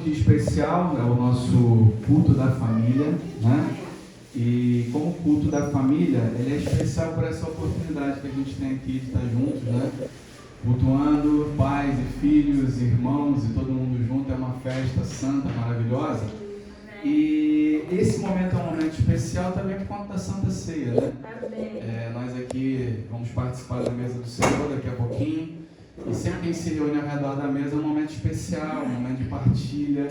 dia especial, é o nosso culto da família, né? E como culto da família, ele é especial por essa oportunidade que a gente tem aqui de estar juntos, né? Cultuando pais e filhos, irmãos e todo mundo junto, é uma festa santa, maravilhosa. E esse momento é um momento especial também por conta da Santa Ceia, né? Nós aqui vamos participar da mesa do Senhor daqui a pouquinho. E sempre quem se reúne ao redor da mesa é um momento especial, um momento de partilha.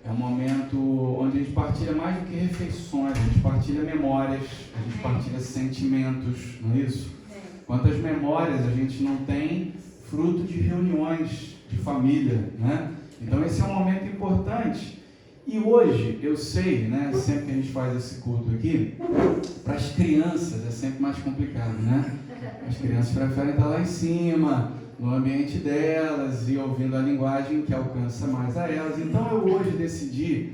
É um momento onde a gente partilha mais do que refeições, a gente partilha memórias, a gente partilha sentimentos, não é isso? Quantas memórias a gente não tem fruto de reuniões de família, né? Então esse é um momento importante. E hoje, eu sei, né, sempre que a gente faz esse culto aqui, para as crianças é sempre mais complicado, né? As crianças preferem estar lá em cima, no ambiente delas e ouvindo a linguagem que alcança mais a elas. Então eu hoje decidi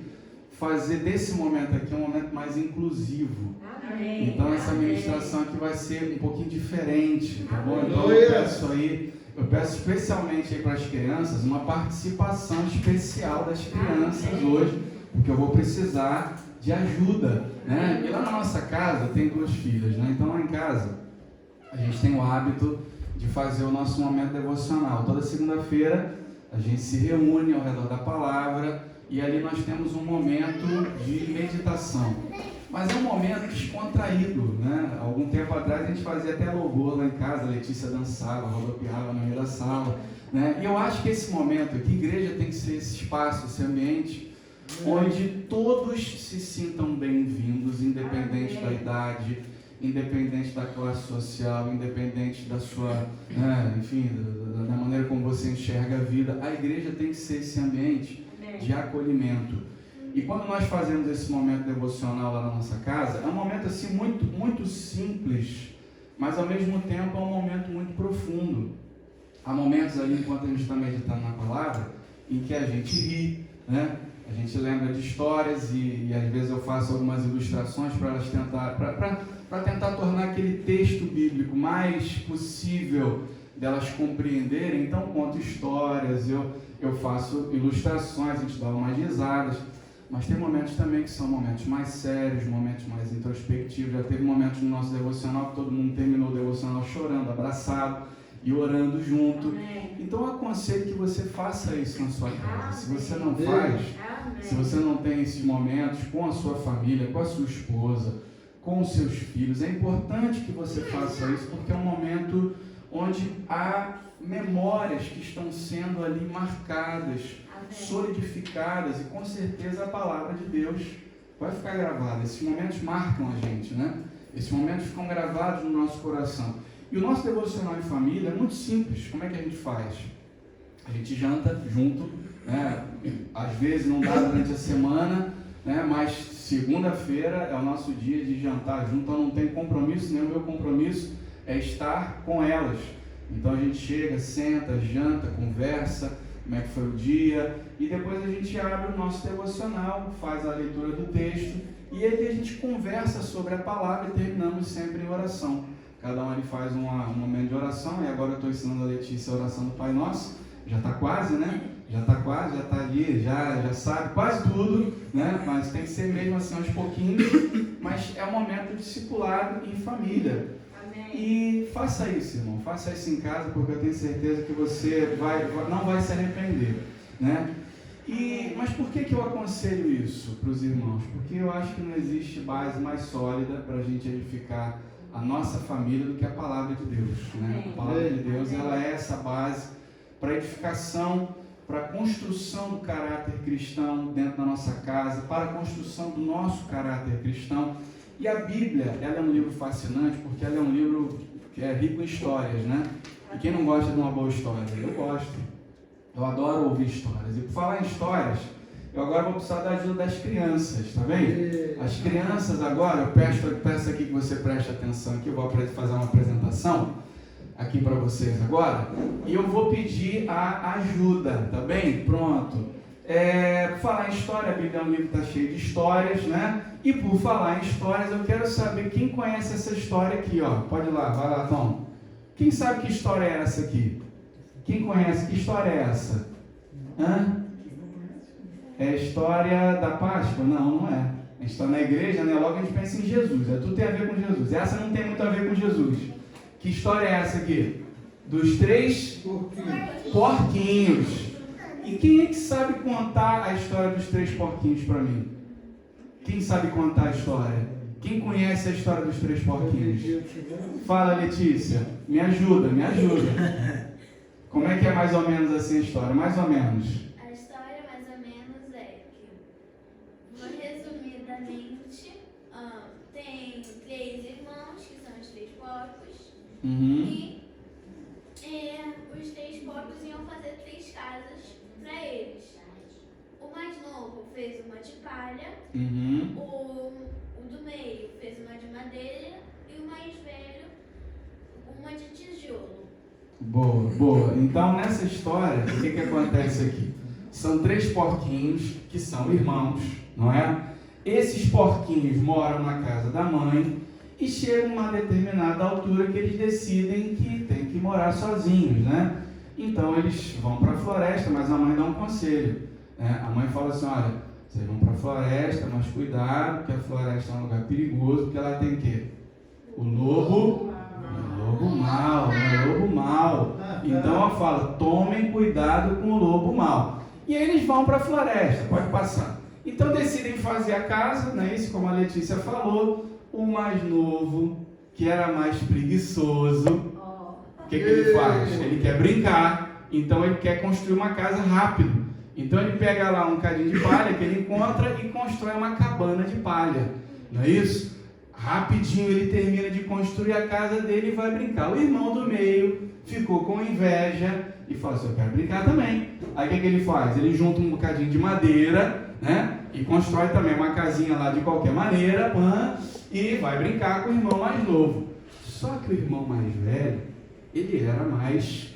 fazer desse momento aqui um momento mais inclusivo. Amém. Então essa ministração aqui vai ser um pouquinho diferente, tá bom? Então eu peço especialmente aí para as crianças uma participação especial das crianças hoje, porque eu vou precisar de ajuda, né? E lá na nossa casa tem 2 filhas, né? Então lá em casa a gente tem o hábito de fazer o nosso momento devocional. Toda segunda-feira a gente se reúne ao redor da palavra e ali nós temos um momento de meditação. Mas é um momento descontraído, né? Algum tempo atrás a gente fazia até louvor lá em casa, a Letícia dançava, rodopiava no meio da sala, né? E eu acho que esse momento aqui, igreja tem que ser esse espaço, esse ambiente, onde todos se sintam bem-vindos, independente da idade, independente da classe social, independente da sua, enfim, da maneira como você enxerga a vida. A igreja tem que ser esse ambiente de acolhimento. E quando nós fazemos esse momento devocional lá na nossa casa, é um momento assim muito, muito simples, mas ao mesmo tempo é um momento muito profundo. Há momentos ali, enquanto a gente está meditando na palavra, em que a gente ri, né? A gente lembra de histórias e às vezes eu faço algumas ilustrações para elas tentar tornar aquele texto bíblico mais possível delas compreenderem. Então conto histórias, eu faço ilustrações, a gente dá umas risadas, mas tem momentos também que são momentos mais sérios, momentos mais introspectivos. Já teve momentos no nosso devocional que todo mundo terminou o devocional chorando, abraçado e orando junto. Amém. Então eu aconselho que você faça isso na sua casa. Se você não faz, se você não tem esses momentos com a sua família, com a sua esposa, com os seus filhos, é importante que você faça isso, porque é um momento onde há memórias que estão sendo ali marcadas, solidificadas, e com certeza a palavra de Deus vai ficar gravada. Esses momentos marcam a gente, né? Esses momentos ficam gravados no nosso coração. E o nosso devocional em família é muito simples. Como é que a gente faz? A gente janta junto, né? Às vezes não dá durante a semana, né? Mas segunda-feira é o nosso dia de jantar junto, então não tem compromisso, nem o meu compromisso é estar com elas. Então a gente chega, senta, janta, conversa, como é que foi o dia, e depois a gente abre o nosso devocional, faz a leitura do texto, e aí a gente conversa sobre a palavra e terminamos sempre em oração. Cada um ali faz um momento de oração, e agora eu estou ensinando a Letícia a oração do Pai Nosso, já está quase, né? Já está ali, já sabe quase tudo, né? Mas tem que ser mesmo assim aos pouquinhos, mas é um momento de discipulado em família. E faça isso, irmão, faça isso em casa, porque eu tenho certeza que você não vai se arrepender, né? Mas por que eu aconselho isso para os irmãos? Porque eu acho que não existe base mais sólida para a gente edificar a nossa família do que a palavra de Deus, né? A palavra de Deus, ela é essa base para edificação, para a construção do caráter cristão dentro da nossa casa, para a construção do nosso caráter cristão. E a Bíblia, ela é um livro fascinante, porque ela é um livro que é rico em histórias, né? E quem não gosta de uma boa história? Eu gosto. Eu adoro ouvir histórias. E por falar em histórias, eu agora vou precisar da ajuda das crianças, tá bem? As crianças agora, eu peço aqui que você preste atenção aqui, eu vou fazer uma apresentação aqui para vocês agora, e eu vou pedir a ajuda, tá bem? Pronto. Por falar em história, a Bíblia é um livro que está cheio de histórias, né? E por falar em histórias, eu quero saber quem conhece essa história aqui, ó. Pode ir lá, vai lá, Tom. Quem sabe que história é essa aqui? Quem conhece? Que história é essa? É a história da Páscoa? Não, não é. A gente está na igreja, né? Logo a gente pensa em Jesus. Tudo tem a ver com Jesus. Essa não tem muito a ver com Jesus. Que história é essa aqui? Dos 3 porquinhos. E quem é que sabe contar a história dos 3 porquinhos para mim? Quem sabe contar a história? Quem conhece a história dos 3 porquinhos? Fala, Letícia. Me ajuda, me ajuda. Como é que é mais ou menos assim a história? Mais ou menos. A história, mais ou menos, é que, resumidamente, tem 3 irmãos, que são os 3 porcos, e os 3 porcos iam fazer 3 casas para eles. O mais novo fez uma de palha, o do meio fez uma de madeira e o mais velho uma de tijolo. Boa, boa. Então, nessa história, o que acontece aqui? São 3 porquinhos que são irmãos, não é? Esses porquinhos moram na casa da mãe e chegam a uma determinada altura que eles decidem que tem que morar sozinhos, né? Então, eles vão para a floresta, mas a mãe dá um conselho, né? A mãe fala assim, olha, vocês vão para a floresta, mas cuidado, porque a floresta é um lugar perigoso, porque ela tem o quê? O lobo mau, né? Lobo mau. Então ela fala, tomem cuidado com o lobo mau. E aí eles vão para a floresta, pode passar. Então decidem fazer a casa, né? Isso como a Letícia falou, o mais novo, que era mais preguiçoso, o que ele faz? Ele quer brincar, então ele quer construir uma casa rápido. Então ele pega lá um cadinho de palha que ele encontra e constrói uma cabana de palha, não é isso? Rapidinho ele termina de construir a casa dele e vai brincar. O irmão do meio ficou com inveja e fala assim, eu quero brincar também. Aí o que ele faz? Ele junta um bocadinho de madeira, né? E constrói também uma casinha lá de qualquer maneira, e vai brincar com o irmão mais novo. Só que o irmão mais velho, ele era mais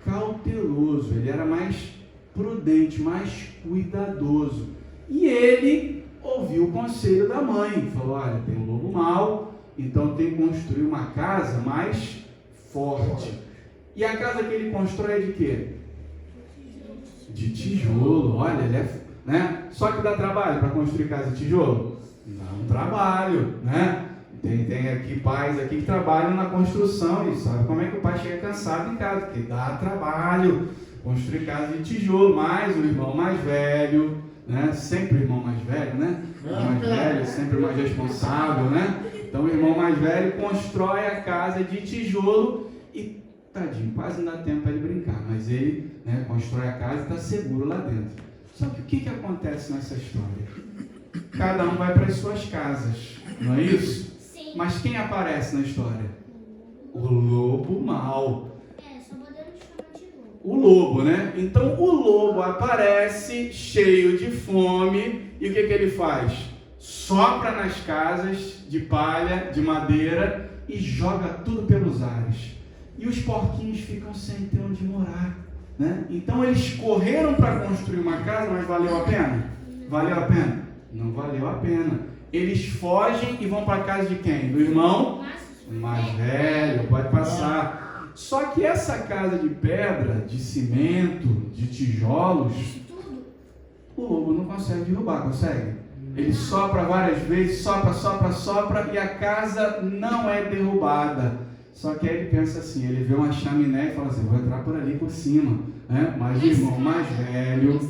cauteloso, ele era mais prudente, mais cuidadoso. E ele ouviu o conselho da mãe, falou, olha, tem um lobo mau, então tem que construir uma casa mais forte. E a casa que ele constrói é de quê? De tijolo. Olha, ele é, né? Só que dá trabalho para construir casa de tijolo? Dá um trabalho, né? Tem aqui pais aqui que trabalham na construção e sabe como é que o pai chega cansado em casa, porque dá trabalho construir casa de tijolo, mas o irmão mais velho, né? Sempre o irmão mais velho, né? O mais velho, sempre o mais responsável, né? Então o irmão mais velho constrói a casa de tijolo e, tadinho, quase não dá tempo para ele brincar, mas ele, né, constrói a casa e está seguro lá dentro. Só que o que acontece nessa história? Cada um vai para as suas casas, não é isso? Sim. Mas quem aparece na história? O lobo mau. Só podemos chamar de lobo. O lobo, né? Então o lobo aparece cheio de fome e o que ele faz? Sopra nas casas de palha, de madeira e joga tudo pelos ares. E os porquinhos ficam sem ter onde morar, né? Então eles correram para construir uma casa, mas valeu a pena? Valeu a pena? Não valeu a pena. Eles fogem e vão para a casa de quem? Do irmão mais velho, pode passar. Só que essa casa de pedra, de cimento, de tijolos, o lobo não consegue derrubar, consegue? Ele sopra várias vezes, sopra e a casa não é derrubada. Só que aí ele pensa assim, ele vê uma chaminé e fala assim, vou entrar por ali por cima, né? Mas o irmão mais velho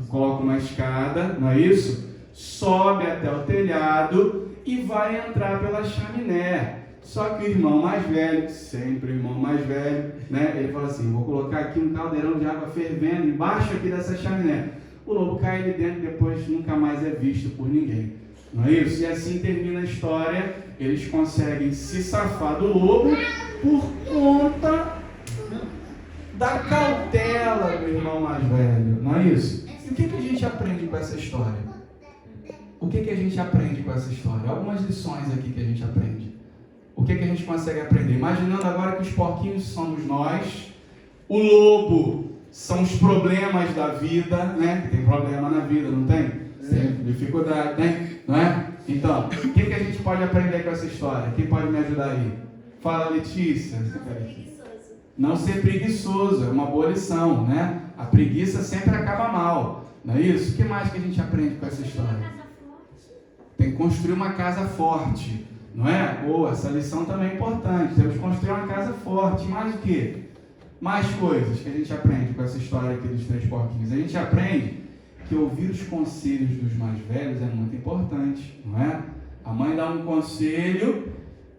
coloca uma escada, não é isso? Sobe até o telhado e vai entrar pela chaminé. Só que o irmão mais velho, sempre o irmão mais velho, né? Ele fala assim, vou colocar aqui um caldeirão de água fervendo embaixo aqui dessa chaminé. O lobo cai ali dentro e depois nunca mais é visto por ninguém. Não é isso? E assim termina a história. Eles conseguem se safar do lobo por conta da cautela do irmão mais velho. Não é isso? E o que a gente aprende com essa história? O que a gente aprende com essa história? Algumas lições aqui que a gente aprende. O que a gente consegue aprender? Imaginando agora que os porquinhos somos nós, o lobo são os problemas da vida, né? Tem problema na vida, não tem? Tem dificuldade, né? Não é? Então, o que a gente pode aprender com essa história? Quem pode me ajudar aí? Fala, Letícia. Não ser preguiçoso. Não ser preguiçoso é uma boa lição, né? A preguiça sempre acaba mal, Não é isso? O que mais que a gente aprende com essa história? Tem que construir uma casa forte, não é? Ou essa lição também é importante. Temos que construir uma casa forte. Mais o quê? Mais coisas que a gente aprende com essa história aqui dos 3 porquinhos. A gente aprende que ouvir os conselhos dos mais velhos é muito importante, não é? A mãe dá um conselho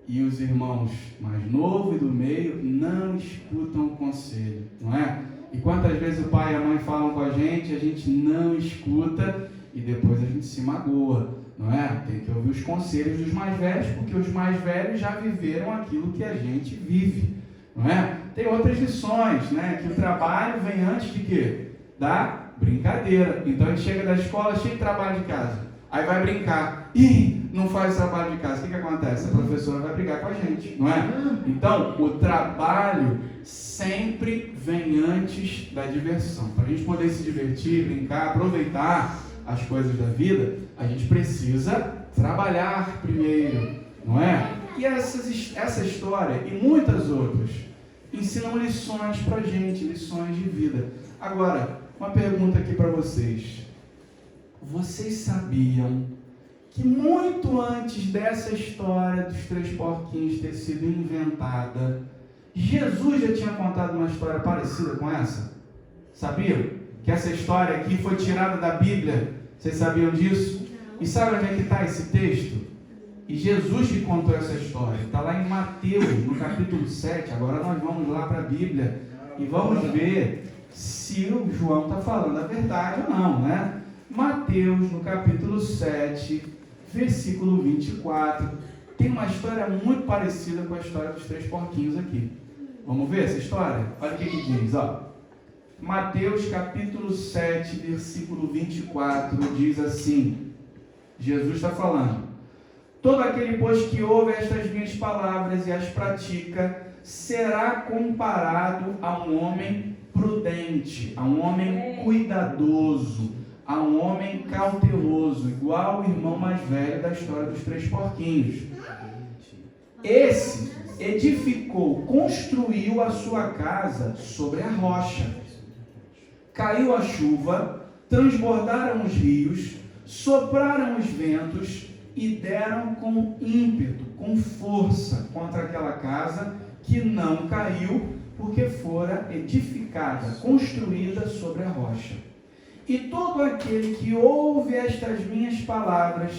e os irmãos mais novos e do meio não escutam o conselho, não é? E quantas vezes o pai e a mãe falam com a gente não escuta e depois a gente se magoa, não é? Tem que ouvir os conselhos dos mais velhos, porque os mais velhos já viveram aquilo que a gente vive, não é? Tem outras lições, né? Que o trabalho vem antes de quê? Da brincadeira. Então a gente chega da escola cheio de trabalho de casa, aí vai brincar, não faz trabalho de casa, o que acontece? A professora vai brigar com a gente, não é? Então o trabalho sempre vem antes da diversão. Para a gente poder se divertir, brincar, aproveitar as coisas da vida, a gente precisa trabalhar primeiro, não é? E essa história e muitas outras ensinam lições para a gente, lições de vida. Agora, uma pergunta aqui para vocês. Vocês sabiam que muito antes dessa história dos 3 porquinhos ter sido inventada, Jesus já tinha contado uma história parecida com essa? Sabiam? Que essa história aqui foi tirada da Bíblia? Vocês sabiam disso? E sabe onde é que está esse texto? E Jesus que contou essa história. Está lá em Mateus, no capítulo 7. Agora nós vamos lá para a Bíblia e vamos ver se o João está falando a verdade ou não, né? Mateus, no capítulo 7, versículo 24. Tem uma história muito parecida com a história dos 3 porquinhos aqui. Vamos ver essa história? Olha o que diz, ó. Mateus capítulo 7, versículo 24, diz assim, Jesus está falando: todo aquele, pois, que ouve estas minhas palavras e as pratica, será comparado a um homem prudente, a um homem cuidadoso, a um homem cauteloso, igual o irmão mais velho da história dos 3 porquinhos. Esse edificou, construiu a sua casa sobre a rocha. Caiu a chuva, transbordaram os rios, sopraram os ventos e deram com ímpeto, com força contra aquela casa, que não caiu, porque fora edificada, construída sobre a rocha. E todo aquele que ouve estas minhas palavras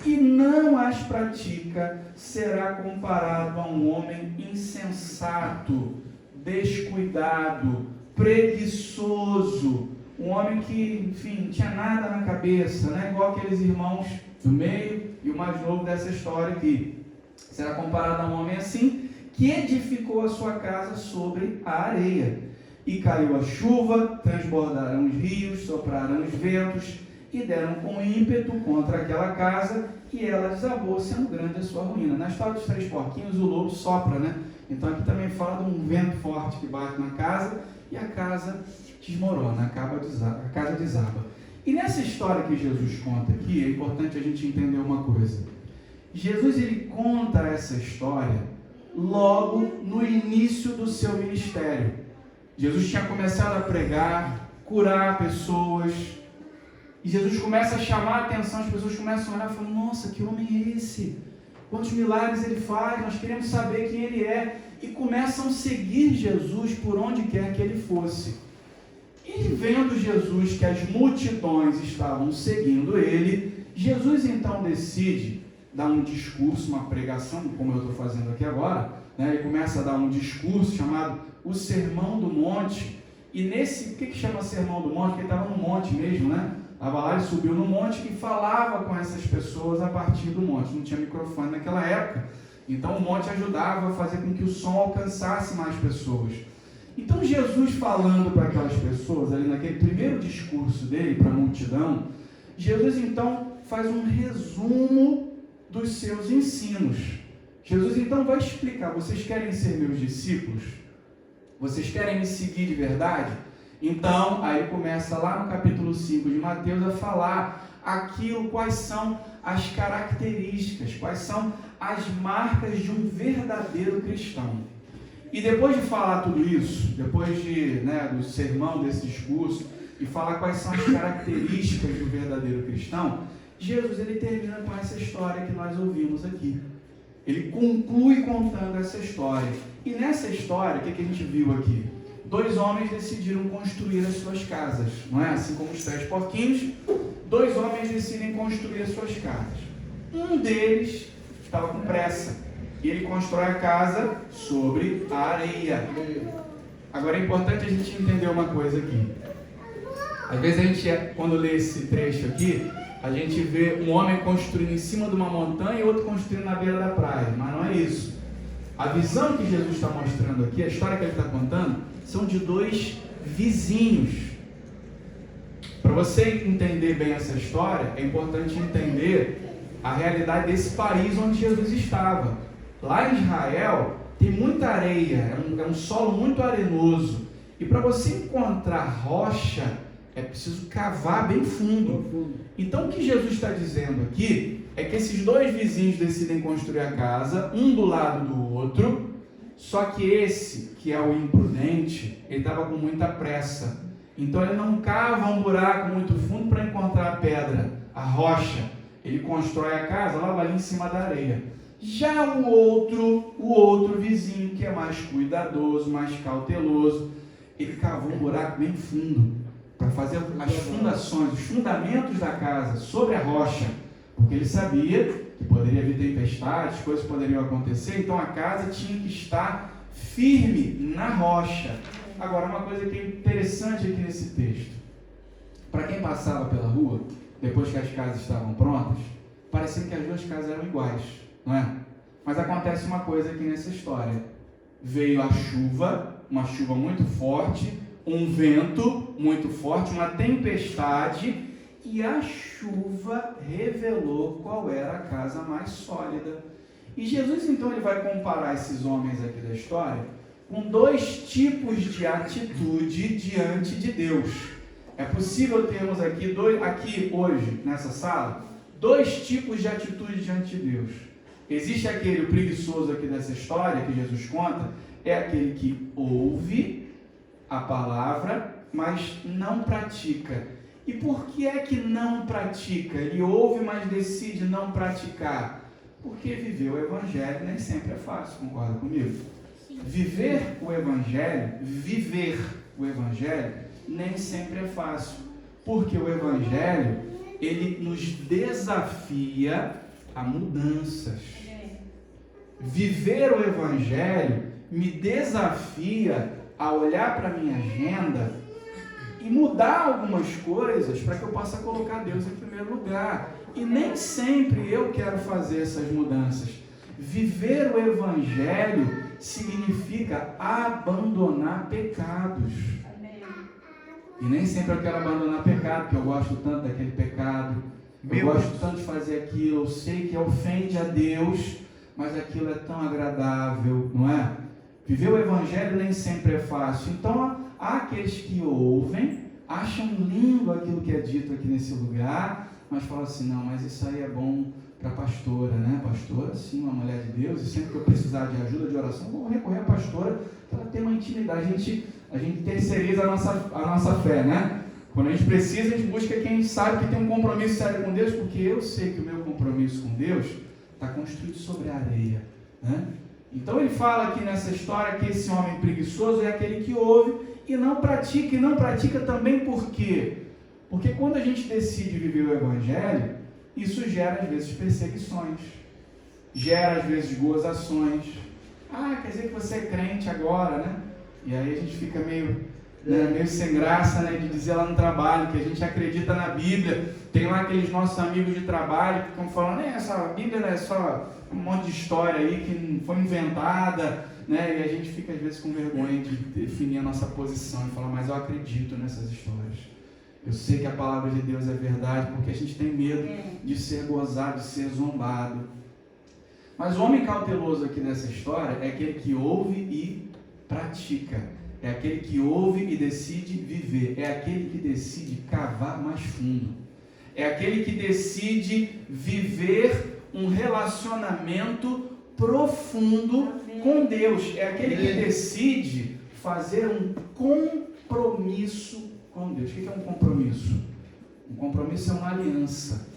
e não as pratica, será comparado a um homem insensato, descuidado, preguiçoso, um homem que, enfim, não tinha nada na cabeça, né? Igual aqueles irmãos do meio e o mais novo dessa história aqui. Será comparado a um homem assim, que edificou a sua casa sobre a areia. E caiu a chuva, transbordaram os rios, sopraram os ventos e deram com ímpeto contra aquela casa, e ela desabou, sendo grande a sua ruína. Na história dos 3 porquinhos, o lobo sopra, né? Então aqui também fala de um vento forte que bate na casa e a casa desmorona, a casa desaba. E nessa história que Jesus conta aqui, é importante a gente entender uma coisa. Jesus, ele conta essa história logo no início do seu ministério. Jesus tinha começado a pregar, curar pessoas, e Jesus começa a chamar a atenção, as pessoas começam a olhar e falam: nossa, que homem é esse? Quantos milagres ele faz, nós queremos saber quem ele é. E começam a seguir Jesus por onde quer que ele fosse. E vendo Jesus que as multidões estavam seguindo ele, Jesus então decide dar um discurso, uma pregação, como eu estou fazendo aqui agora, né? Ele começa a dar um discurso chamado o Sermão do Monte. E nesse, por que chama Sermão do Monte? Porque ele estava no monte mesmo, né? Estava lá, ele subiu no monte e falava com essas pessoas a partir do monte. Não tinha microfone naquela época, então o monte ajudava a fazer com que o som alcançasse mais pessoas. Então Jesus, falando para aquelas pessoas, ali naquele primeiro discurso dele para a multidão, Jesus então faz um resumo dos seus ensinos. Jesus então vai explicar: vocês querem ser meus discípulos? Vocês querem me seguir de verdade? Então, aí começa lá no capítulo 5 de Mateus a falar aquilo, quais são as características, quais são as marcas de um verdadeiro cristão. E depois de falar tudo isso, depois do sermão, desse discurso, e falar quais são as características do verdadeiro cristão, Jesus ele termina com essa história que nós ouvimos aqui. Ele conclui contando essa história. E nessa história, o que a gente viu aqui? 2 homens decidiram construir as suas casas, não é? Assim como os 3 porquinhos, 2 homens decidem construir as suas casas. Um deles estava com pressa e ele constrói a casa sobre a areia. Agora é importante a gente entender uma coisa aqui. Às vezes a gente, quando lê esse trecho aqui, a gente vê um homem construindo em cima de uma montanha e outro construindo na beira da praia, mas não é isso. A visão que Jesus está mostrando aqui, a história que ele está contando, são de 2 vizinhos. Para você entender bem essa história, é importante entender a realidade desse país onde Jesus estava. Lá em Israel tem muita areia, é um solo muito arenoso. E para você encontrar rocha, é preciso cavar bem fundo. Então o que Jesus está dizendo aqui é que esses 2 vizinhos decidem construir a casa, um do lado do outro, só que esse, que é o imprudente, ele estava com muita pressa. Então ele não cava um buraco muito fundo para encontrar a pedra, a rocha. Ele constrói a casa logo ali em cima da areia. Já o outro vizinho, que é mais cuidadoso, mais cauteloso, ele cavou um buraco bem fundo para fazer as fundações, os fundamentos da casa sobre a rocha, porque ele sabia que poderia vir tempestades, coisas poderiam acontecer, então a casa tinha que estar firme na rocha. Agora, uma coisa que é interessante aqui nesse texto, para quem passava pela rua, depois que as casas estavam prontas, parecia que as 2 casas eram iguais, não é? Mas acontece uma coisa aqui nessa história. Veio a chuva, uma chuva muito forte, um vento muito forte, uma tempestade, e a chuva revelou qual era a casa mais sólida. E Jesus, então, ele vai comparar esses homens aqui da história com 2 tipos de atitude diante de Deus. É possível termos aqui hoje, nessa sala, 2 tipos de atitude diante de Deus. Existe aquele preguiçoso aqui dessa história que Jesus conta, é aquele que ouve a palavra, mas não pratica. E por que é que não pratica? Ele ouve, mas decide não praticar. Porque viver o Evangelho nem sempre é fácil, concorda comigo? Sim. Viver o Evangelho nem sempre é fácil. Porque o Evangelho, ele nos desafia a mudanças. Viver o Evangelho me desafia a olhar para a minha agenda e mudar algumas coisas para que eu possa colocar Deus em primeiro lugar. E nem sempre eu quero fazer essas mudanças. Viver o Evangelho significa abandonar pecados. E nem sempre eu quero abandonar pecado, porque eu gosto tanto daquele pecado, eu gosto tanto de fazer aquilo, eu sei que ofende a Deus, mas aquilo é tão agradável, não é? Viver o Evangelho nem sempre é fácil. Então, há aqueles que ouvem, acham lindo aquilo que é dito aqui nesse lugar, mas falam assim, não, mas isso aí é bom para a pastora, né? Pastora, sim, uma mulher de Deus, e sempre que eu precisar de ajuda, de oração, vou recorrer à pastora para ter uma intimidade. A gente terceiriza a nossa fé, né? Quando a gente precisa, a gente busca quem sabe que tem um compromisso sério com Deus, porque eu sei que o meu compromisso com Deus está construído sobre a areia, né? Então ele fala aqui nessa história que esse homem preguiçoso é aquele que ouve e não pratica também por quê? Porque quando a gente decide viver o Evangelho, isso gera às vezes perseguições, gera às vezes gozações. Quer dizer que você é crente agora, né? E aí a gente fica meio sem graça, né, de dizer lá no trabalho que a gente acredita na Bíblia. Tem lá aqueles nossos amigos de trabalho que ficam falando, essa Bíblia é só um monte de história aí que foi inventada, né? E a gente fica às vezes com vergonha de definir a nossa posição e falar, mas eu acredito nessas histórias. Eu sei que a palavra de Deus é verdade, porque a gente tem medo de ser gozado, de ser zombado. Mas o homem cauteloso aqui nessa história é aquele que ouve e pratica. É aquele que ouve e decide viver. É aquele que decide cavar mais fundo. É aquele que decide viver um relacionamento profundo com Deus. É aquele que decide fazer um compromisso com Deus. O que é um compromisso? Um compromisso é uma aliança.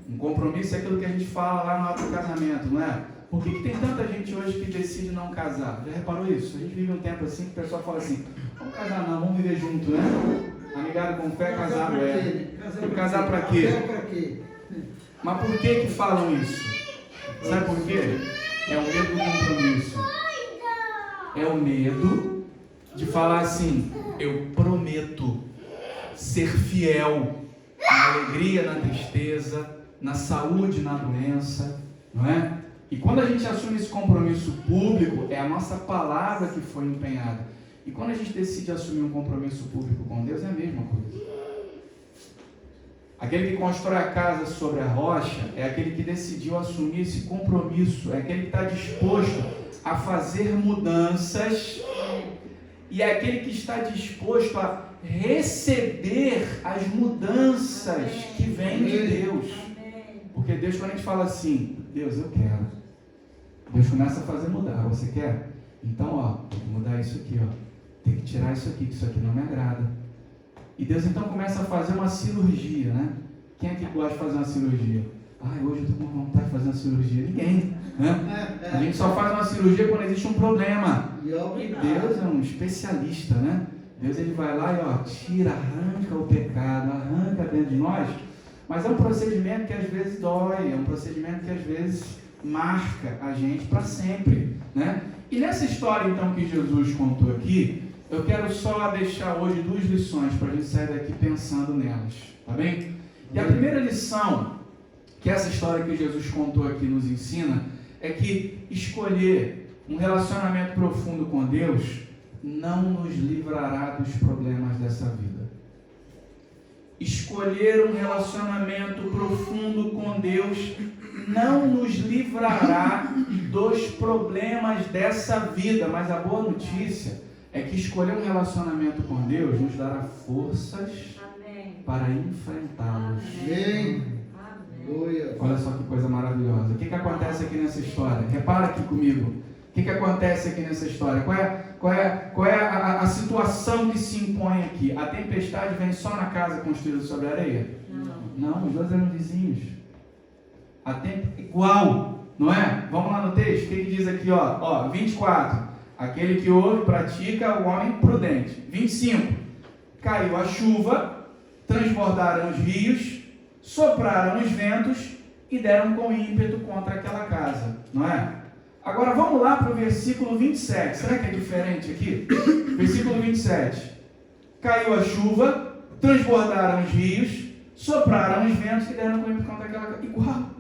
Um compromisso é aquilo que a gente fala lá no ato do casamento, não é? Por que tem tanta gente hoje que decide não casar? Já reparou isso? A gente vive um tempo assim que o pessoal fala assim, vamos casar não, vamos viver junto, né? Amigado com fé, casado é. Casar pra quê? Mas por que falam isso? Sabe por quê? É o medo do compromisso. É o medo de falar assim, eu prometo ser fiel na alegria, na tristeza, na saúde, na doença, não é? E quando a gente assume esse compromisso público, é a nossa palavra que foi empenhada. E quando a gente decide assumir um compromisso público com Deus, é a mesma coisa. Aquele que constrói a casa sobre a rocha é aquele que decidiu assumir esse compromisso, é aquele que está disposto a fazer mudanças e é aquele que está disposto a receber as mudanças que vêm de Deus. Porque Deus, quando a gente fala assim, Deus, eu quero. Deus começa a fazer mudar. Você quer? Então, tem que mudar isso aqui, tem que tirar isso aqui, que isso aqui não me agrada. E Deus então começa a fazer uma cirurgia, né? Quem é que gosta de fazer uma cirurgia? Hoje eu estou com vontade de fazer uma cirurgia. Ninguém, né? A gente só faz uma cirurgia quando existe um problema. E Deus é um especialista, né? Deus ele vai lá e tira, arranca o pecado, arranca dentro de nós. Mas é um procedimento que às vezes dói, é um procedimento que às vezes marca a gente para sempre, né? E nessa história então que Jesus contou aqui, eu quero só deixar hoje 2 lições para a gente sair daqui pensando nelas, tá bem? E a primeira lição que essa história que Jesus contou aqui nos ensina é que escolher um relacionamento profundo com Deus não nos livrará dos problemas dessa vida. Escolher um relacionamento profundo com Deus não nos livrará dos problemas dessa vida, mas a boa notícia é que escolher um relacionamento com Deus nos dará forças para enfrentá-los. Olha só que coisa maravilhosa. O que acontece aqui nessa história? Repara aqui comigo. O que acontece aqui nessa história? Qual é a situação que se impõe aqui? A tempestade vem só na casa construída sobre a areia? Não, os 2 eram vizinhos. Igual, não é? Vamos lá no texto. O que diz aqui? 24. Aquele que ouve, pratica, o homem prudente. 25. Caiu a chuva, transbordaram os rios, sopraram os ventos e deram com ímpeto contra aquela casa, não é? Agora vamos lá para o versículo 27. Será que é diferente aqui? Versículo 27. Caiu a chuva, transbordaram os rios, sopraram os ventos e deram com ímpeto contra aquela casa. Igual.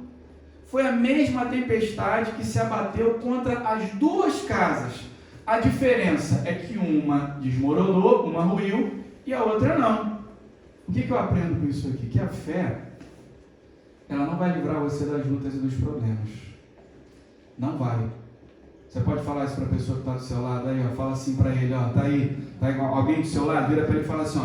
Foi a mesma tempestade que se abateu contra as 2 casas. A diferença é que uma desmoronou, uma ruiu e a outra não. O que eu aprendo com isso aqui? Que a fé, ela não vai livrar você das lutas e dos problemas. Não vai. Você pode falar isso para a pessoa que está do seu lado aí, fala assim para ele, tá aí alguém do seu lado, vira para ele e fala assim,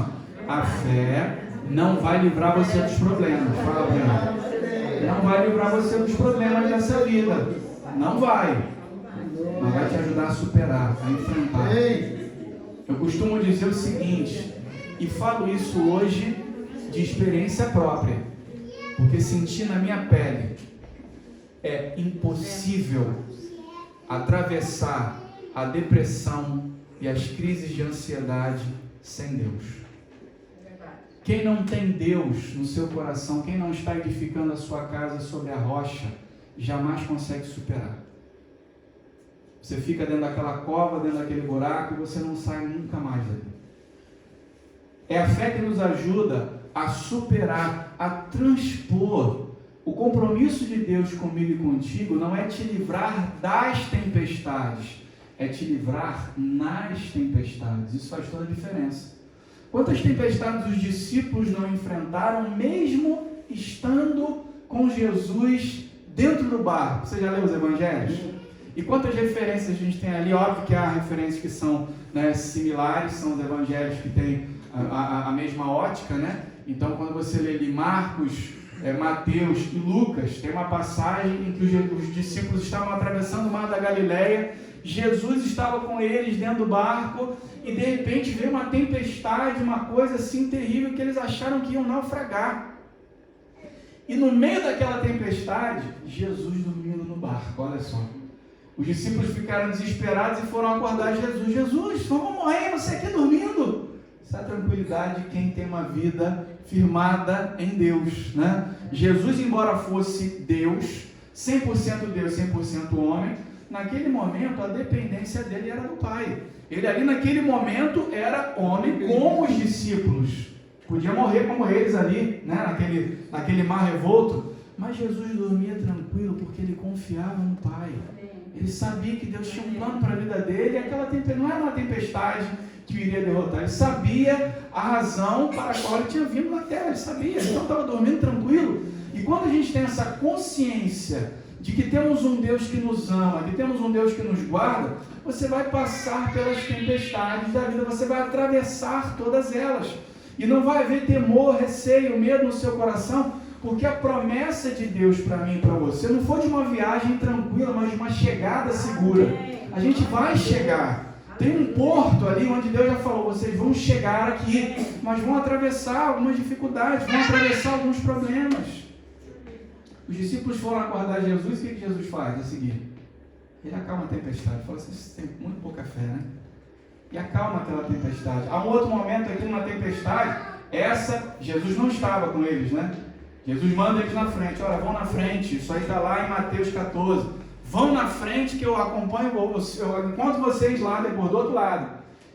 a fé não vai livrar você dos problemas. Fala para ele. Não vai livrar você dos problemas dessa vida. Não vai. Mas vai te ajudar a superar, a enfrentar. Eu costumo dizer o seguinte, e falo isso hoje de experiência própria, porque senti na minha pele, é impossível atravessar a depressão e as crises de ansiedade sem Deus. Quem não tem Deus no seu coração, quem não está edificando a sua casa sobre a rocha, jamais consegue superar. Você fica dentro daquela cova, dentro daquele buraco, e você não sai nunca mais dali. É a fé que nos ajuda a superar, a transpor. O compromisso de Deus comigo e contigo não é te livrar das tempestades, é te livrar nas tempestades. Isso faz toda a diferença. Quantas tempestades os discípulos não enfrentaram, mesmo estando com Jesus dentro do barco? Você já leu os evangelhos? E quantas referências a gente tem ali? Óbvio que há referências que são similares, são os evangelhos que têm a mesma ótica, né? Então, quando você lê ali Marcos, Mateus e Lucas, tem uma passagem em que os discípulos estavam atravessando o mar da Galileia Jesus estava com eles dentro do barco e de repente veio uma tempestade, uma coisa assim terrível que eles acharam que iam naufragar. E no meio daquela tempestade, Jesus dormindo no barco, olha só. Os discípulos ficaram desesperados e foram acordar Jesus. Jesus, vamos morrer, você aqui dormindo. Essa é a tranquilidade de quem tem uma vida firmada em Deus, né? Jesus, embora fosse Deus, 100% Deus, 100% homem, naquele momento a dependência dele era do Pai. Ele ali naquele momento era homem como os discípulos. Podia morrer como eles ali, né? naquele mar revolto. Mas Jesus dormia tranquilo porque ele confiava no Pai. Ele sabia que Deus tinha um plano para a vida dele. E aquela tempestade não era uma tempestade que o iria derrotar. Ele sabia a razão para a qual ele tinha vindo na terra. Ele sabia, então estava dormindo tranquilo. E quando a gente tem essa consciência de que temos um Deus que nos ama, que temos um Deus que nos guarda, você vai passar pelas tempestades da vida, você vai atravessar todas elas. E não vai haver temor, receio, medo no seu coração, porque a promessa de Deus para mim e para você não foi de uma viagem tranquila, mas de uma chegada segura. A gente vai chegar. Tem um porto ali onde Deus já falou, vocês vão chegar aqui, mas vão atravessar algumas dificuldades, vão atravessar alguns problemas. Os discípulos foram acordar Jesus, o que Jesus faz a seguir? Ele acalma a tempestade. Fala assim, você tem muito pouca fé, né? E acalma aquela tempestade. Há um outro momento aqui numa tempestade, Jesus não estava com eles, né? Jesus manda eles na frente, olha, vão na frente, isso aí está lá em Mateus 14. Vão na frente que eu acompanho, eu encontro vocês lá, depois do outro lado.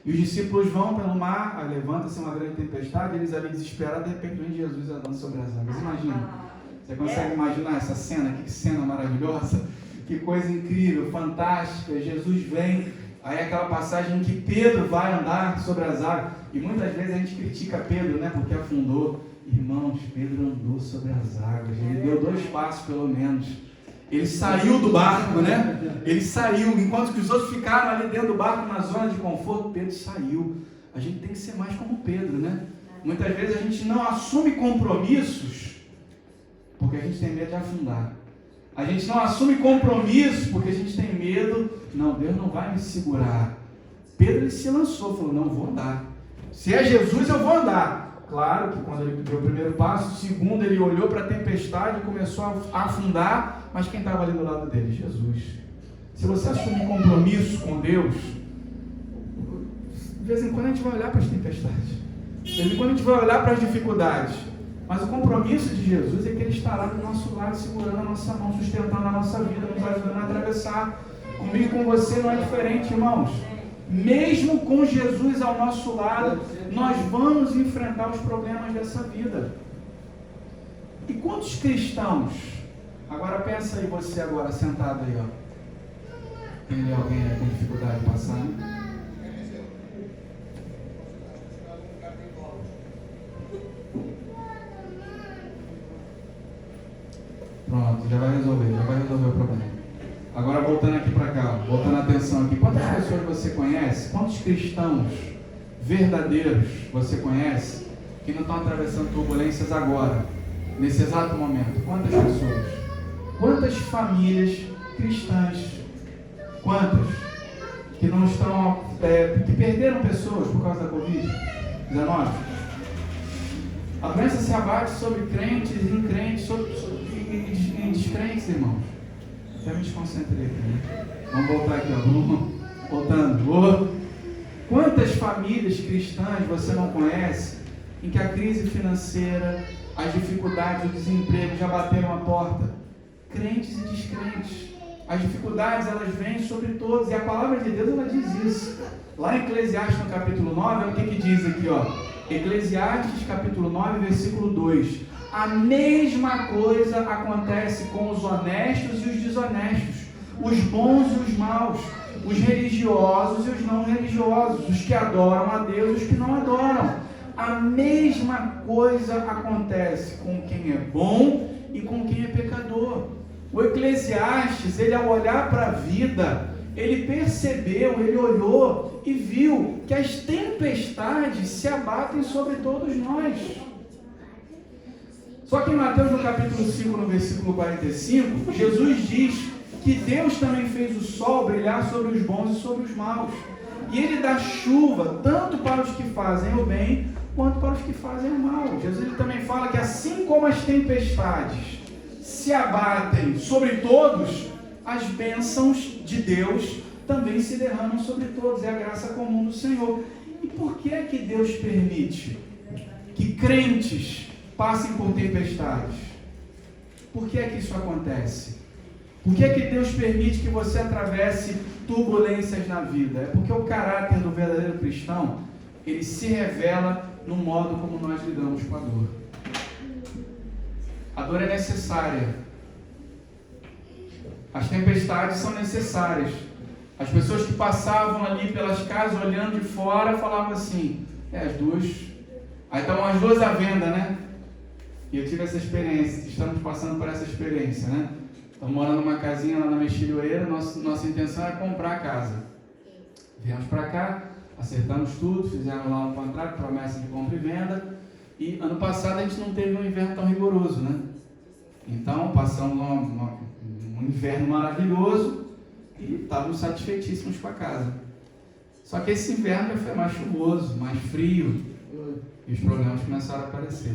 E os discípulos vão pelo mar, aí levanta-se uma grande tempestade, eles ali desesperados, de repente vem Jesus andando sobre as águas. Imagina. Você consegue imaginar essa cena? Que cena maravilhosa, que coisa incrível, fantástica. Jesus vem, aí aquela passagem em que Pedro vai andar sobre as águas. E muitas vezes a gente critica Pedro, né? Porque afundou. Irmãos, Pedro andou sobre as águas. Ele deu 2 passos pelo menos. Ele saiu do barco, né? Ele saiu. Enquanto que os outros ficaram ali dentro do barco, na zona de conforto, Pedro saiu. A gente tem que ser mais como Pedro, né? Muitas vezes a gente não assume compromissos porque a gente tem medo de afundar. A gente não assume compromissos porque a gente tem medo. Não, Deus não vai me segurar. Pedro ele se lançou, falou, não, vou andar. Se é Jesus, eu vou andar. Claro que quando ele deu o primeiro passo, o segundo ele olhou para a tempestade e começou a afundar, mas quem estava ali do lado dele? Jesus. Se você assume compromisso com Deus, de vez em quando a gente vai olhar para as tempestades, de vez em quando a gente vai olhar para as dificuldades, mas o compromisso de Jesus é que Ele estará do nosso lado, segurando a nossa mão, sustentando a nossa vida, nos ajudando a atravessar. Comigo e com você não é diferente, irmãos. Mesmo com Jesus ao nosso lado, nós vamos enfrentar os problemas dessa vida. E quantos cristãos, agora pensa aí você agora, sentado aí, ó. Tem alguém aí com dificuldade de passar, né? Pronto, já vai resolver o problema. Agora voltando aqui para cá, voltando a atenção aqui. Quantas pessoas você conhece? Quantos cristãos verdadeiros você conhece que não estão atravessando turbulências agora, nesse exato momento? Quantas pessoas? Quantas famílias cristãs? Quantas? Que não estão, que perderam pessoas por causa da Covid-19? A doença se abate sobre crentes e increntes, e descrentes, irmãos. Até me desconcentrei aqui, né? Vamos voltar aqui, ó. Vamos voltando. Quantas famílias cristãs você não conhece em que a crise financeira, as dificuldades, o desemprego já bateram a porta? Crentes e descrentes. As dificuldades, elas vêm sobre todos. E a palavra de Deus, ela diz isso. Lá em Eclesiastes, no capítulo 9, olha o que diz aqui, ó. Eclesiastes, capítulo 9, versículo 2. A mesma coisa acontece com os honestos e os desonestos, os bons e os maus, os religiosos e os não religiosos, os que adoram a Deus e os que não adoram. A mesma coisa acontece com quem é bom e com quem é pecador. O Eclesiastes, ele ao olhar para a vida, ele percebeu, ele olhou e viu que as tempestades se abatem sobre todos nós. Só que em Mateus, no capítulo 5, no versículo 45, Jesus diz que Deus também fez o sol brilhar sobre os bons e sobre os maus. E Ele dá chuva tanto para os que fazem o bem, quanto para os que fazem o mal. Jesus ele também fala que assim como as tempestades se abatem sobre todos, as bênçãos de Deus também se derramam sobre todos. É a graça comum do Senhor. E por que é que Deus permite que crentes passem por tempestades? Por que é que isso acontece? Por que é que Deus permite que você atravesse turbulências na vida? É porque o caráter do verdadeiro cristão, ele se revela no modo como nós lidamos com a dor. A dor é necessária. As tempestades são necessárias. As pessoas que passavam ali pelas casas, olhando de fora, falavam assim, as duas... Aí estavam as duas à venda, né? E eu tive essa experiência, estamos passando por essa experiência, né? Estamos morando numa casinha lá na Mexilhoeira, nossa intenção é comprar a casa. Viemos para cá, acertamos tudo, fizemos lá um contrato, promessa de compra e venda, e ano passado a gente não teve um inverno tão rigoroso, né? Então passamos um inverno maravilhoso e estávamos satisfeitíssimos com a casa. Só que esse inverno já foi mais chuvoso, mais frio, e os problemas começaram a aparecer.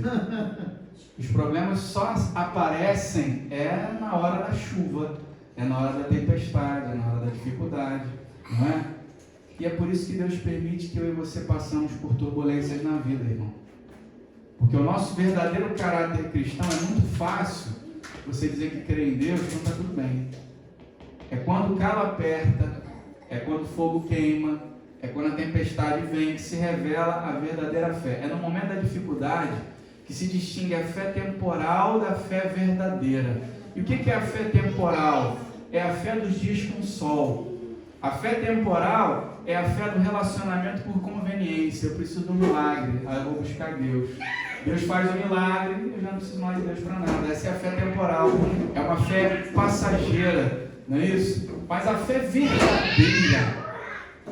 Os problemas só aparecem na hora da chuva, é na hora da tempestade, é na hora da dificuldade, não é? E é por isso que Deus permite que eu e você passamos por turbulências na vida, irmão. Porque o nosso verdadeiro caráter cristão é muito fácil você dizer que crê em Deus, então está tudo bem. É quando o calo aperta, é quando o fogo queima, é quando a tempestade vem que se revela a verdadeira fé. É no momento da dificuldade que se distingue a fé temporal da fé verdadeira. E o que é a fé temporal? É a fé dos dias com sol. A fé temporal é a fé do relacionamento por conveniência. Eu preciso de um milagre, aí eu vou buscar Deus. Deus faz um milagre, eu já não preciso mais de Deus para nada. Essa é a fé temporal, é uma fé passageira, não é isso? Mas a fé verdadeira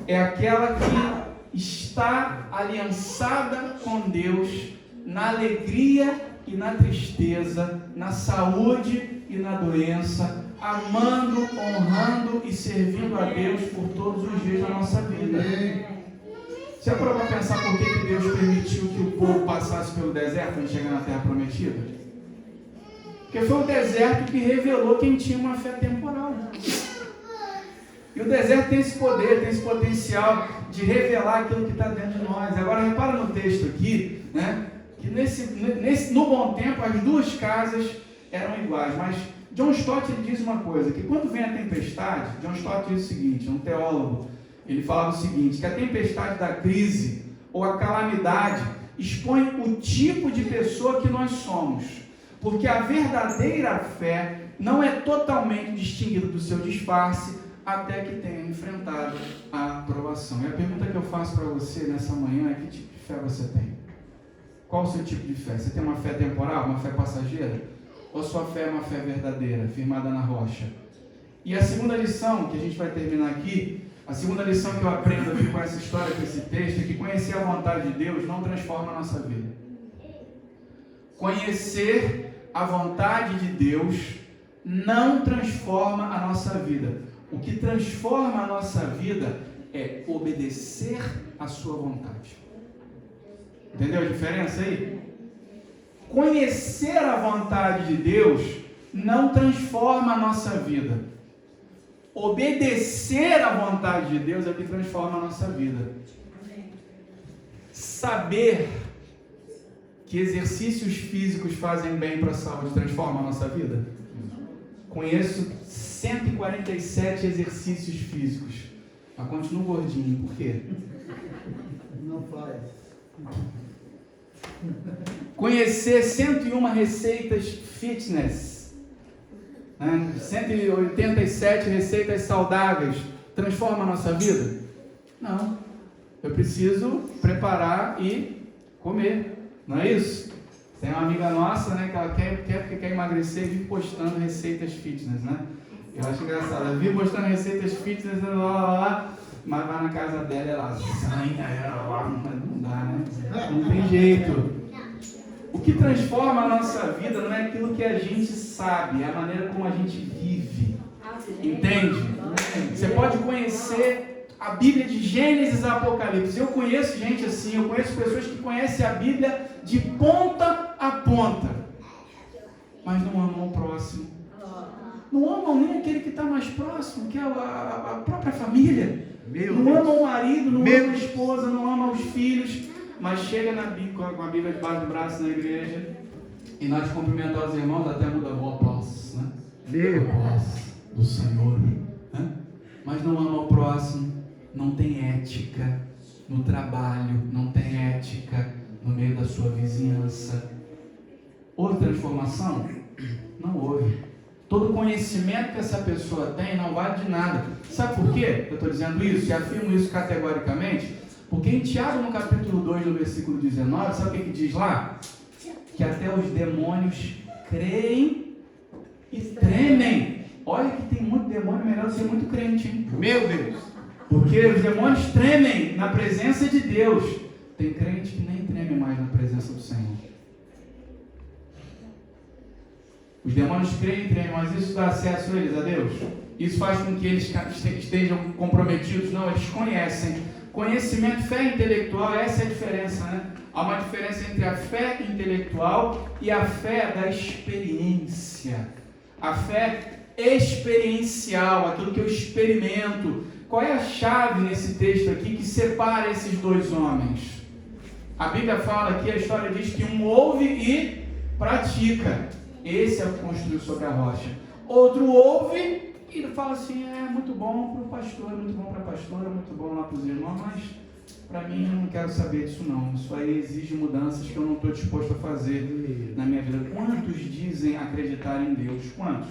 é aquela que está aliançada com Deus na alegria e na tristeza, na saúde e na doença, amando, honrando e servindo a Deus por todos os dias da nossa vida. Você já parou para pensar por que Deus permitiu que o povo passasse pelo deserto antes de chegar na Terra Prometida? Porque foi o deserto que revelou quem tinha uma fé temporal. E o deserto tem esse poder, tem esse potencial de revelar aquilo que está dentro de nós. Agora repara no texto aqui, né? Que no bom tempo as duas casas eram iguais, mas John Stott ele diz uma coisa, que quando vem a tempestade, John Stott diz o seguinte, um teólogo, ele falava o seguinte, que a tempestade da crise ou a calamidade expõe o tipo de pessoa que nós somos, porque a verdadeira fé não é totalmente distinguida do seu disfarce até que tenha enfrentado a aprovação. E a pergunta que eu faço para você nessa manhã é: que tipo de fé você tem? Qual o seu tipo de fé? Você tem uma fé temporal, uma fé passageira? Ou sua fé é uma fé verdadeira, firmada na rocha? E a segunda lição, que a gente vai terminar aqui, a segunda lição que eu aprendo aqui com essa história, com esse texto, é que conhecer a vontade de Deus não transforma a nossa vida. Conhecer a vontade de Deus não transforma a nossa vida. O que transforma a nossa vida é obedecer à sua vontade. Entendeu a diferença aí? Conhecer a vontade de Deus não transforma a nossa vida. Obedecer à vontade de Deus é o que transforma a nossa vida. Saber que exercícios físicos fazem bem para a saúde transforma a nossa vida? Conheço 147 exercícios físicos, mas continuo gordinho. Por quê? Não faz. Conhecer 101 receitas fitness, 187 receitas saudáveis, transforma a nossa vida? Não. Eu preciso preparar e comer, não é isso? Tem uma amiga nossa, né, que ela quer emagrecer e vive postando receitas fitness, né? Eu acho engraçado, ela vive postando receitas fitness, mas vai na casa dela e ela não dá, né? Não tem jeito. O que transforma a nossa vida não é aquilo que a gente sabe, é a maneira como a gente vive. Entende? Você pode conhecer a Bíblia de Gênesis a Apocalipse. Eu conheço gente assim, eu conheço pessoas que conhecem a Bíblia de ponta a ponta, mas não amam o próximo. Não amam nem aquele que está mais próximo, que é a própria família. Não amam o marido, não amam a esposa, não amam os filhos, mas chega com a Bíblia debaixo do braço na igreja e nós cumprimentamos os irmãos, até muda a boa paz, né? A paz do Senhor, né? Mas não ama o próximo, não tem ética no trabalho, não tem ética no meio da sua vizinhança. Houve transformação? Não houve. Todo conhecimento que essa pessoa tem não vale de nada. Sabe por quê eu estou dizendo isso? E afirmo isso categoricamente? Porque em Tiago, no capítulo 2, no versículo 19, sabe o que diz lá? Que até os demônios creem e tremem. Olha que tem muito demônio, melhor ser muito crente, hein? Meu Deus! Porque os demônios tremem na presença de Deus. Tem crente que nem treme mais na presença do Senhor. Os demônios creem e tremem, mas isso dá acesso a eles, a Deus? Isso faz com que eles estejam comprometidos? Não, eles conhecem. Conhecimento, fé intelectual, essa é a diferença, né? Há uma diferença entre a fé intelectual e a fé da experiência. A fé experiencial, aquilo que eu experimento. Qual é a chave nesse texto aqui que separa esses dois homens? A Bíblia fala aqui, a história diz que um ouve e pratica. Esse é o que construiu sobre a rocha. Outro ouve e fala assim, é muito bom para o pastor, muito bom para a pastora, muito bom lá para os irmãos, mas para mim eu não quero saber disso não. Isso aí exige mudanças que eu não estou disposto a fazer na minha vida. Quantos dizem acreditar em Deus? Quantos?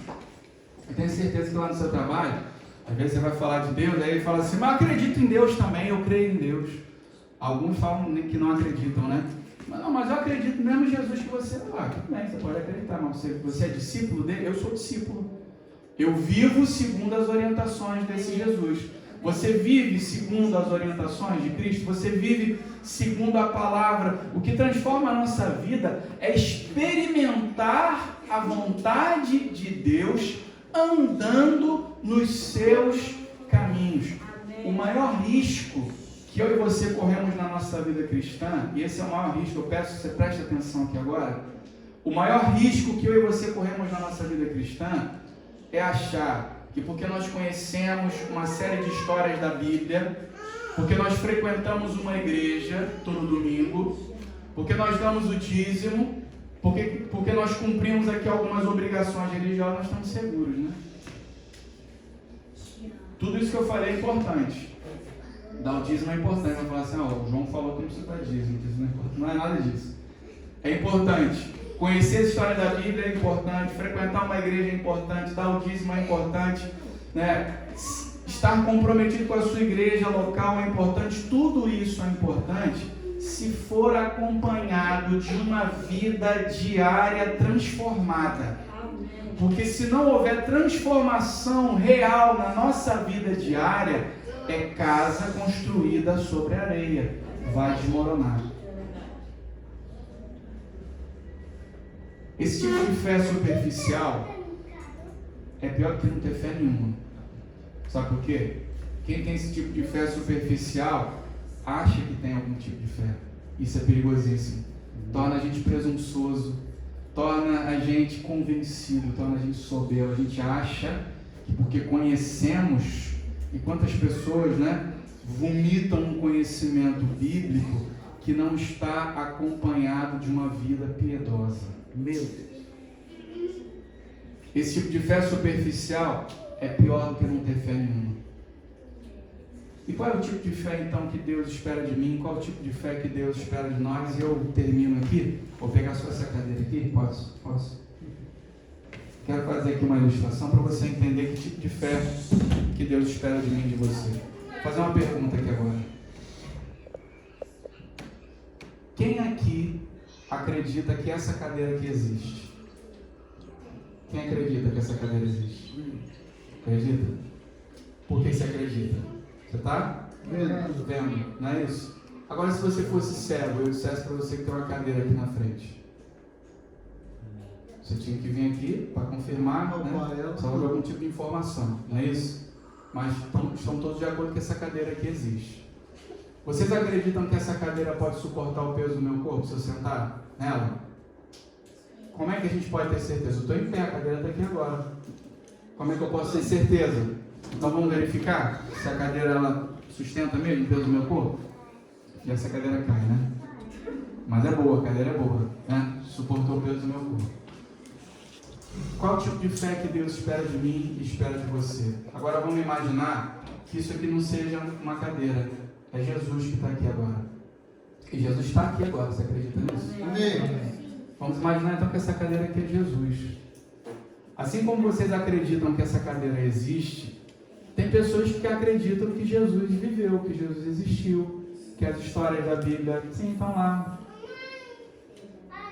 Eu tenho certeza que lá no seu trabalho, às vezes você vai falar de Deus, aí ele fala assim, mas eu acredito em Deus também, eu creio em Deus. Alguns falam que não acreditam, né? Mas eu acredito no mesmo Jesus que você. Tudo bem, você pode acreditar, mas você é discípulo dele? Eu sou discípulo. Eu vivo segundo as orientações desse Jesus. Você vive segundo as orientações de Cristo? Você vive segundo a palavra? O que transforma a nossa vida é experimentar a vontade de Deus andando nos seus caminhos. O maior risco que eu e você corremos na nossa vida cristã, e esse é o maior risco, eu peço que você preste atenção aqui agora, o maior risco que eu e você corremos na nossa vida cristã é achar que porque nós conhecemos uma série de histórias da Bíblia, porque nós frequentamos uma igreja todo domingo, porque nós damos o dízimo, porque nós cumprimos aqui algumas obrigações religiosas, nós estamos seguros, né? Tudo isso que eu falei é importante. Dar o dízimo é importante. Vai falar assim, o João falou que não precisa dar dízimo é importante. Não é nada disso. É importante. Conhecer a história da Bíblia é importante. Frequentar uma igreja é importante. Dar o dízimo é importante. Né? Estar comprometido com a sua igreja local é importante. Tudo isso é importante se for acompanhado de uma vida diária transformada. Porque se não houver transformação real na nossa vida diária, é casa construída sobre areia, vai desmoronar. Esse tipo de fé superficial é pior que não ter fé nenhuma. Sabe por quê? Quem tem esse tipo de fé superficial acha que tem algum tipo de fé. Isso é perigosíssimo. Torna a gente presunçoso, torna a gente convencido, torna a gente soberbo. A gente acha que porque conhecemos. E quantas pessoas, né, vomitam um conhecimento bíblico que não está acompanhado de uma vida piedosa. Meu Deus! Esse tipo de fé superficial é pior do que não ter fé nenhuma. E qual é o tipo de fé então que Deus espera de mim? Qual é o tipo de fé que Deus espera de nós? E eu termino aqui. Vou pegar só essa cadeira aqui. Posso? Quero fazer aqui uma ilustração para você entender que tipo de fé que Deus espera de mim e de você. Vou fazer uma pergunta aqui agora. Quem aqui acredita que essa cadeira aqui existe? Quem acredita que essa cadeira existe? Acredita? Por que você acredita? Você está vendo? Não é isso? Agora, se você fosse cego, eu dissesse para você que tem uma cadeira aqui na frente. Você tinha que vir aqui para confirmar, né? Sobre algum tipo de informação, não é isso? Mas estão todos de acordo que essa cadeira aqui existe. Vocês acreditam que essa cadeira pode suportar o peso do meu corpo se eu sentar nela? Como é que a gente pode ter certeza? Eu estou em pé, a cadeira está aqui agora. Como é que eu posso ter certeza? Então vamos verificar se a cadeira ela sustenta mesmo o peso do meu corpo? E essa cadeira cai, né? Mas é boa, a cadeira é boa, né? Suportou o peso do meu corpo. Qual tipo de fé que Deus espera de mim e espera de você? Agora vamos imaginar que isso aqui não seja uma cadeira. É Jesus que está aqui agora. E Jesus está aqui agora, você acredita nisso? Amém. Vamos imaginar então que essa cadeira aqui é Jesus. Assim como vocês acreditam que essa cadeira existe, tem pessoas que acreditam que Jesus viveu, que Jesus existiu, que as histórias da Bíblia, sim, estão lá.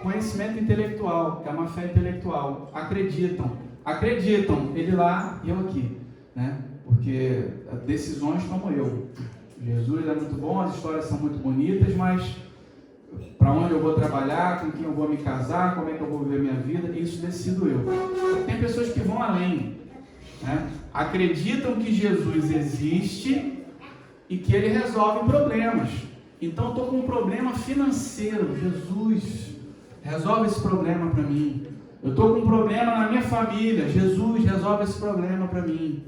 Conhecimento intelectual, é uma fé intelectual. Acreditam, ele lá e eu aqui, né? Porque decisões como eu. Jesus é muito bom, as histórias são muito bonitas, mas para onde eu vou trabalhar, com quem eu vou me casar, como é que eu vou viver minha vida, isso decido eu. Tem pessoas que vão além, né? Acreditam que Jesus existe e que ele resolve problemas. Então, estou com um problema financeiro. Jesus, resolve esse problema para mim. Eu estou com um problema na minha família. Jesus, resolve esse problema para mim.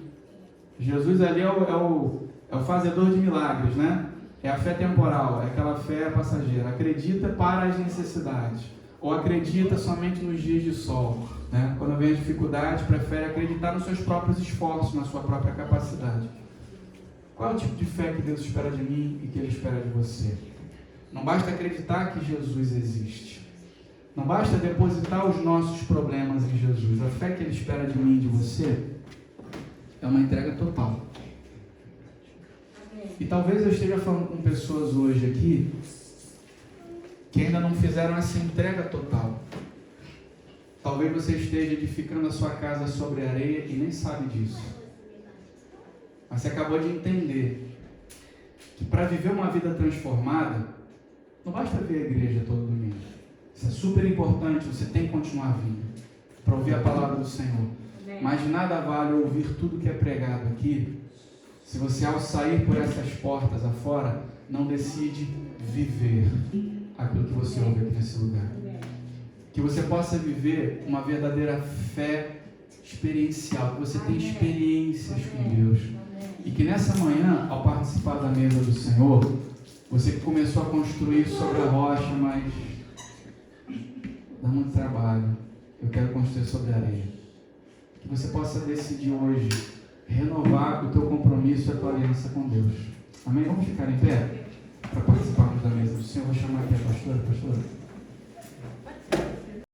Jesus ali é o fazedor de milagres, né? É a fé temporal, é aquela fé passageira. Acredita para as necessidades. Ou acredita somente nos dias de sol, né? Quando vem a dificuldade, prefere acreditar nos seus próprios esforços, na sua própria capacidade. Qual é o tipo de fé que Deus espera de mim e que Ele espera de você? Não basta acreditar que Jesus existe. Não basta depositar os nossos problemas em Jesus. A fé que Ele espera de mim e de você é uma entrega total. E talvez eu esteja falando com pessoas hoje aqui que ainda não fizeram essa entrega total. Talvez você esteja edificando a sua casa sobre areia e nem sabe disso. Mas você acabou de entender que para viver uma vida transformada, não basta vir à igreja todo domingo. Isso é super importante, você tem que continuar vindo para ouvir a palavra do Senhor. Mas de nada vale ouvir tudo que é pregado aqui, se você ao sair por essas portas afora, não decide viver aquilo que você ouve aqui nesse lugar. Que você possa viver uma verdadeira fé experiencial, que você tenha experiências com Deus. E que nessa manhã, ao participar da mesa do Senhor, você que começou a construir sobre a rocha, mas dá muito trabalho, eu quero construir sobre a areia. Que você possa decidir hoje renovar o teu compromisso e a tua aliança com Deus. Amém? Vamos ficar em pé para participarmos da mesa do Senhor. Vou chamar aqui a pastora.